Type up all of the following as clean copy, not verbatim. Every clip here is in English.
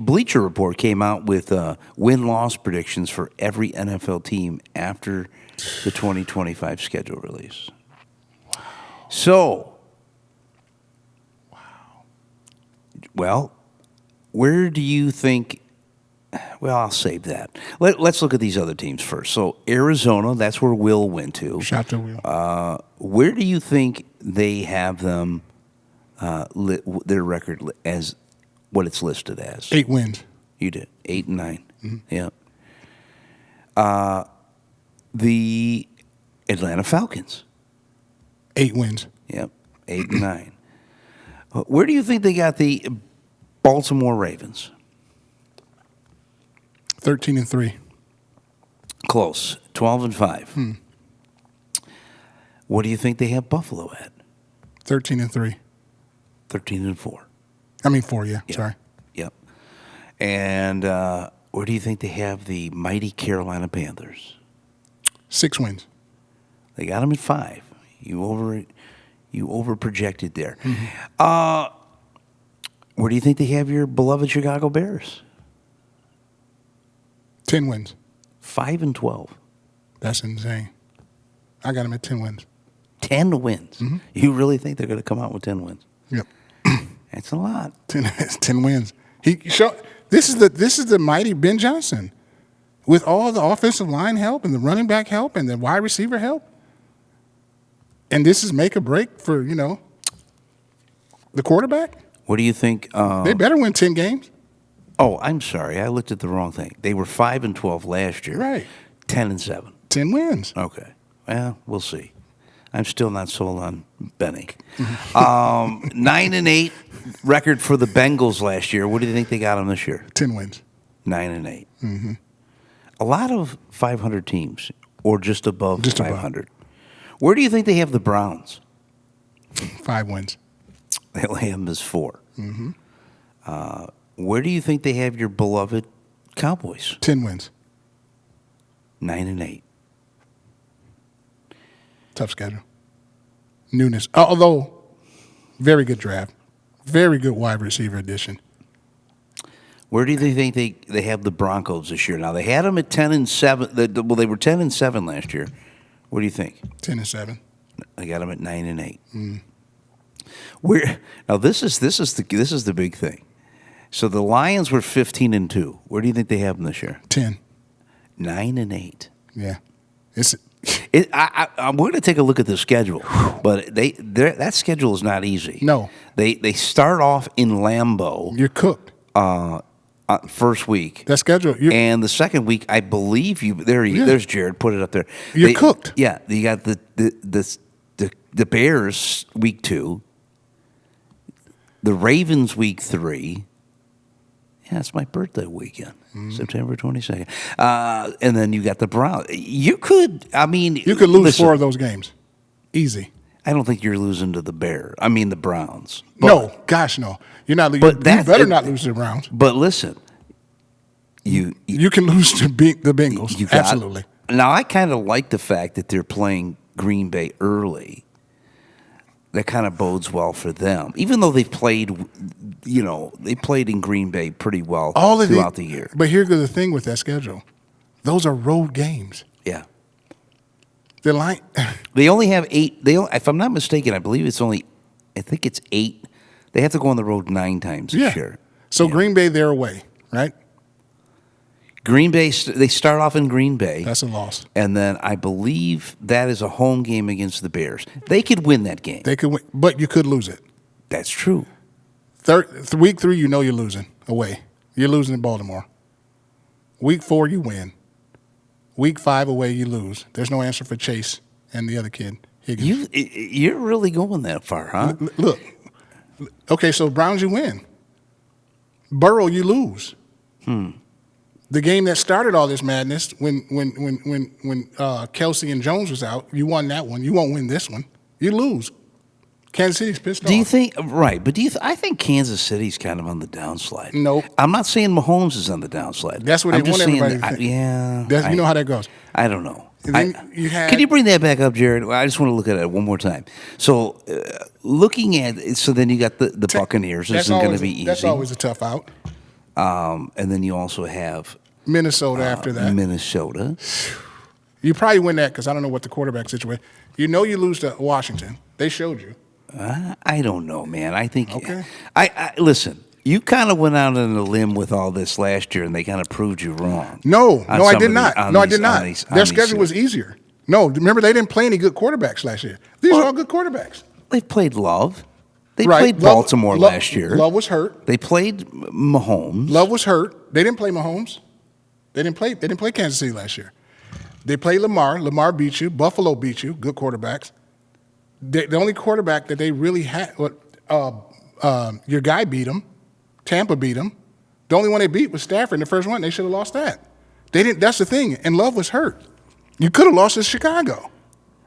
Bleacher Report came out with win-loss predictions for every NFL team after the 2025 schedule release. Wow. So, well, where do you think? Well, I'll save that. Let's look at these other teams first. So, Arizona, that's where Will went to. Shout to Will. Where do you think they have them, their record as what it's listed as? 8 wins. You did. 8 and 9. Mm-hmm. Yeah. The Atlanta Falcons. 8 wins. Yep. 8 and 9. Where do you think they got the Baltimore Ravens? 13 and 3. Close. 12 and 5. What do you think they have Buffalo at? 13 and 3. 13 and 4. I mean 4, yeah. Yep. Sorry. Yep. And where do you think they have the mighty Carolina Panthers? 6 wins. They got them at 5. You over projected there. Where do you think they have your beloved Chicago Bears? 10 wins. 5 and 12. That's insane. I got them at 10 wins. 10 wins. You really think they're going to come out with 10 wins? Yep. That's a lot. 10 wins. This is the mighty Ben Johnson, with all the offensive line help and the running back help and the wide receiver help. And this is make or break for the quarterback. What do you think? They better win 10 games. Oh, I'm sorry. I looked at the wrong thing. They were 5 and 12 last year. Right. 10 and 7. 10 wins. Okay. Well, we'll see. I'm still not sold on Benny. 9 and 8 record for the Bengals last year. What do you think they got them this year? 10 wins. 9 and 8. A lot of 500 teams, or just above 500. Where do you think they have the Browns? 5 wins. They only have them as 4. Where do you think they have your beloved Cowboys? 10 wins. 9 and 8. Tough schedule. Newness. Although, very good draft. Very good wide receiver addition. Where do you think they have the Broncos this year? Now, they had them at 10 and 7. Well, they were 10 and 7 last year. What do you think? 10 and 7. I got them at 9 and 8. Now this is the big thing. So the Lions were 15 and 2. Where do you think they have them this year? 10. 9 and 8. Yeah. I'm going to take a look at the schedule, but that schedule is not easy. No. They start off in Lambeau. You're cooked. First week. That schedule. And the second week, I believe there's Jared. Put it up there. You're cooked. Yeah. You got the Bears week 2. The Ravens week 3. Yeah, it's my birthday weekend, September 22nd. And then you got the Browns. You could lose 4 of those games. Easy. I don't think you're losing to the the Browns. No, gosh, no. You're not. You better not lose to the Browns. But listen, you can lose to the Bengals. Absolutely. Now, I kind of like the fact that they're playing Green Bay early. That kind of bodes well for them, even though they've played. They played in Green Bay pretty well throughout the year. But here's the thing with that schedule: those are road games. Yeah. They only have 8. If I'm not mistaken, I believe it's only. I think it's 8. They have to go on the road 9 times this year. So Green Bay, they're away, right? Green Bay, they start off in Green Bay. That's a loss. And then I believe that is a home game against the Bears. They could win that game. They could win, but you could lose it. That's true. Week 3, you're losing away. You're losing in Baltimore. Week 4, you win. Week 5 away, you lose. There's no answer for Chase and the other kid, Higgins. You're really going that far, huh? Look. Okay, so Browns, you win. Burrow, you lose. The game that started all this madness when Kelsey and Jones was out, you won that one. You won't win this one. You lose. Kansas City's pissed off. Do you think right? But I think Kansas City's kind of on the downslide. Nope. I'm not saying Mahomes is on the downslide. That's what they want everybody to think. Yeah. You know how that goes. I don't know. Can you bring that back up, Jared? I just want to look at it one more time. So, looking at then you got the Buccaneers. This isn't going to be easy. That's always a tough out. And then you also have Minnesota after that. Minnesota. You probably win that because I don't know what the quarterback situation. You know you lose to Washington. They showed you. I don't know, man. I think. Okay. I listen. You kind of went out on a limb with all this last year, and they kind of proved you wrong. No, I did not. Their schedule was easier. No, remember they didn't play any good quarterbacks last year. These are all good quarterbacks. They played Love. They played Baltimore last year. Love was hurt. They played Mahomes. Love was hurt. They didn't play Mahomes. They didn't play Kansas City last year. They played Lamar. Lamar beat you. Buffalo beat you. Good quarterbacks. The only quarterback that they really had, your guy beat them. Tampa beat them. The only one they beat was Stafford in the first one. They should have lost that. They didn't. That's the thing. And Love was hurt. You could have lost to Chicago.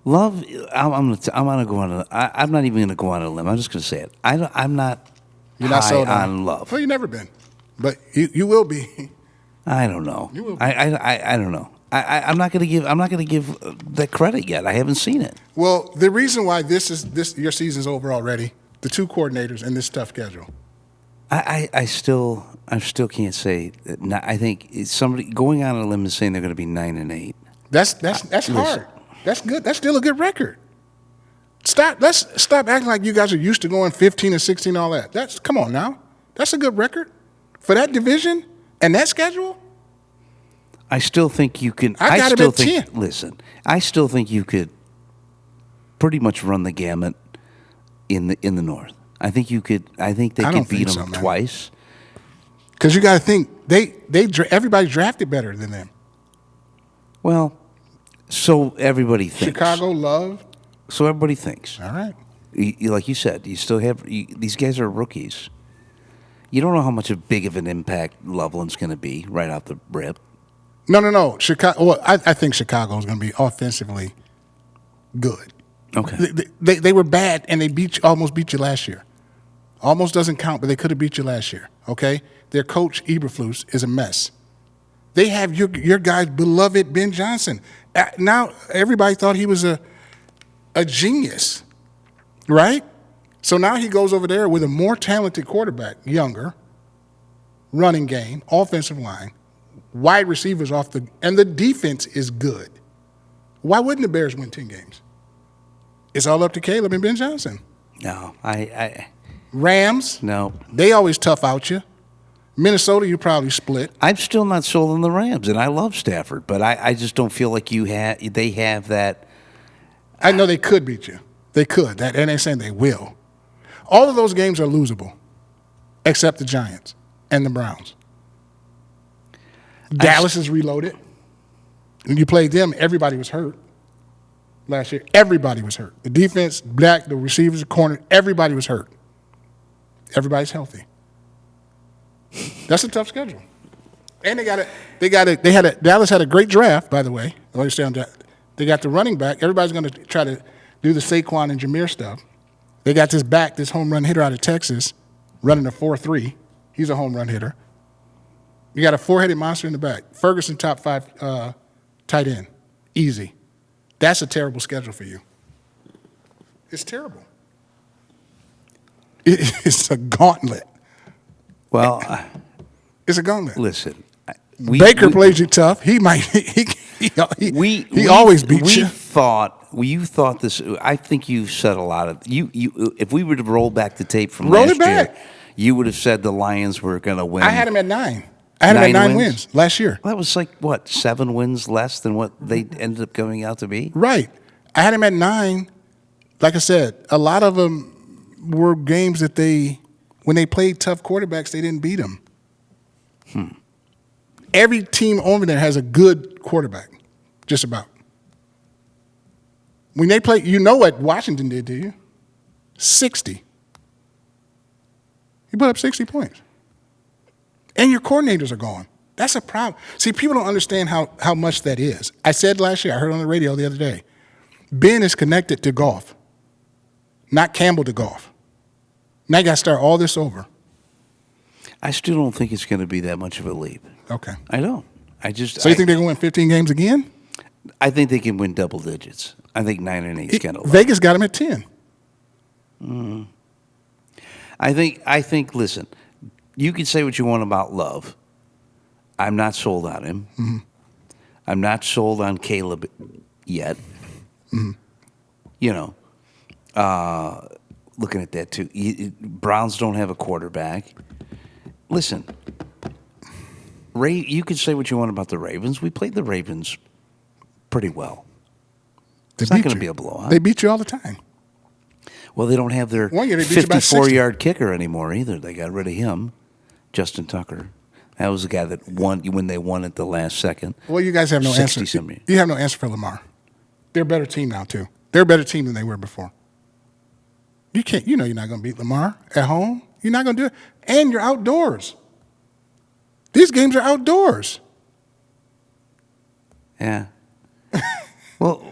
Love. I'm gonna go on. I'm not even gonna go on a limb. I'm just gonna say it. I'm not. You're not sold on Love. Well, you've never been, but you will be. I don't know. You will be. I don't know. I'm not gonna give that credit yet. I haven't seen it. Well, the reason why your season's over already, the two coordinators and this tough schedule. I still can't say. I think it's somebody going on a limb and saying they're going to be 9-8. That's hard. That's good. That's still a good record. Let's stop acting like you guys are used to going 15-16, all that. Come on now. That's a good record for that division and that schedule. I still think you can. I got still him at 10. Listen, I still think you could pretty much run the gamut in the North. I think you could. I think they could beat them twice. Because you got to think everybody drafted better than them. Well, so everybody thinks. Chicago, Love. So everybody thinks. All right. Like you said, you still have these guys are rookies. You don't know how much big of an impact Loveland's going to be right out the rip. No. Chicago. Well, I think Chicago is going to be offensively good. Okay. They were bad and they almost beat you last year. Almost doesn't count, but they could have beat you last year. Okay. Their coach Eberflus is a mess. They have your guy's beloved Ben Johnson. Now everybody thought he was a genius, right? So now he goes over there with a more talented quarterback, younger, running game, offensive line, wide receivers and the defense is good. Why wouldn't the Bears win 10 games? It's all up to Caleb and Ben Johnson. No, Rams. No. They always tough out you. Minnesota, you probably split. I'm still not sold on the Rams, and I love Stafford, but I just don't feel like they have that. I know they could beat you. They could. That and they're saying they will. All of those games are losable, except the Giants and the Browns. Dallas is reloaded. When you played them, everybody was hurt. Last year, everybody was hurt. The defense, the receivers, the corner, everybody was hurt. Everybody's healthy. That's a tough schedule. And Dallas had a great draft, by the way. I understand that. They got the running back. Everybody's going to try to do the Saquon and Jameer stuff. They got this home run hitter out of Texas, running a 4.3. He's a home run hitter. You got a four-headed monster in the back. Ferguson, top 5 tight end. Easy. That's a terrible schedule for you. It's terrible. It's a gauntlet. Well, it's a gauntlet. Listen, Baker plays you tough. He might. He always beats you. You thought this. I think you said a lot of you. If we were to roll back the tape from last year, you would have said the Lions were going to win. I had him at 9. I had him at 9 wins last year. Well, that was like, what, 7 wins less than what they ended up coming out to be? Right. I had him at 9. Like I said, a lot of them were games that when they played tough quarterbacks, they didn't beat them. Every team over there has a good quarterback, just about. When they play, you know what Washington did to you? 60. He put up 60 points. And your coordinators are gone. That's a problem. See, people don't understand how much that is. I said last year, I heard on the radio the other day, Ben is connected to Goff, not Campbell to Goff. Now you got to start all this over. I still don't think it's going to be that much of a leap. Okay. I don't. So you think they're going to win 15 games again? I think they can win double digits. I think 9-8 is kind of low. Vegas got them at 10. I think. Listen, you can say what you want about Love. I'm not sold on him. Mm-hmm. I'm not sold on Caleb yet. Mm-hmm. You know, looking at that too. Browns don't have a quarterback. Listen, you can say what you want about the Ravens. We played the Ravens pretty well. It's not going to be a blowout. They beat you all the time. Well, they don't have their 54-yard kicker anymore either. They got rid of him, Justin Tucker. That was the guy that won when they won at the last second. Well, you guys have no answer. You have no answer for Lamar. They're a better team now, too. They're a better team than they were before. You can't. You know you're not going to beat Lamar at home. You're not going to do it. And you're outdoors. These games are outdoors. Yeah. Well,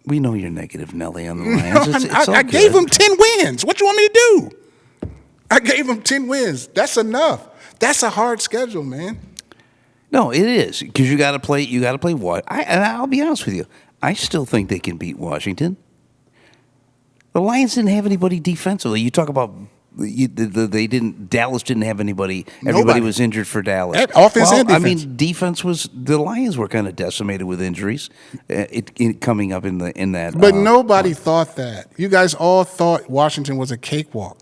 we know you're negative, Nelly, on the Lions. I gave them 10 wins. What you want me to do? I gave them 10 wins. That's enough. That's a hard schedule, man. No, it is because you got to play. You got to play what? And I'll be honest with you. I still think they can beat Washington. The Lions didn't have anybody defensively. You talk about they didn't. Dallas didn't have anybody. Everybody was injured for Dallas. Offense and defense. I mean, defense was the Lions were kind of decimated with injuries. Coming up in that. But nobody thought that. You guys all thought Washington was a cakewalk.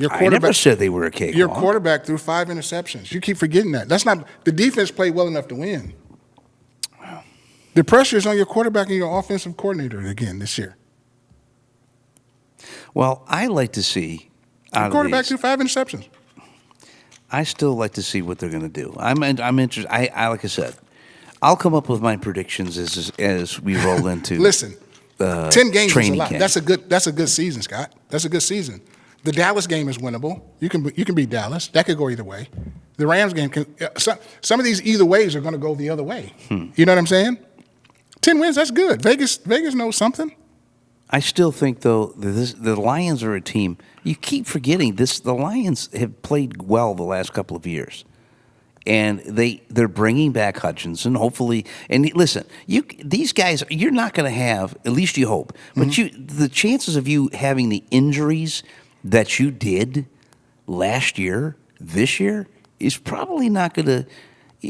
I never said they were a cakewalk. Your quarterback threw 5 interceptions. You keep forgetting that. That's not the defense played well enough to win. The pressure is on your quarterback and your offensive coordinator again this year. Well, I like to see the quarterback threw 5 interceptions. I still like to see what they're going to do. I'm interested. I like I said, I'll come up with my predictions as we roll into. Listen, 10 games is a lot. Camp. That's a good season, Scott. That's a good season. The Dallas game is winnable. You can beat Dallas. That could go either way. The Rams game can. Some of these either ways are going to go the other way. You know what I'm saying? 10 wins. That's good. Vegas knows something. I still think though the Lions are a team. You keep forgetting this. The Lions have played well the last couple of years, and they're bringing back Hutchinson. Hopefully, and listen, these guys you're not going to have. At least you hope. But the chances of you having the injuries that you did last year, this year, is probably not going to.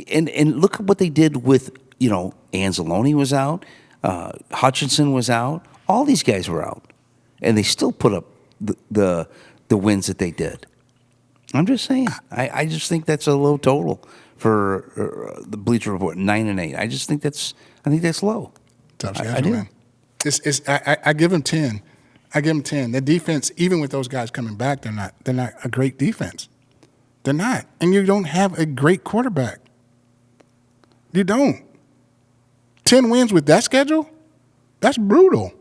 And look at what they did with, Anzalone was out, Hutchinson was out, all these guys were out, and they still put up the wins that they did. I'm just saying. I just think that's a low total for the Bleacher Report, 9-8. I just think that's low. Tough schedule, man. I give them 10. I give them 10. The defense, even with those guys coming back, they're not a great defense. They're not. And you don't have a great quarterback. You don't. 10 wins with that schedule? That's brutal.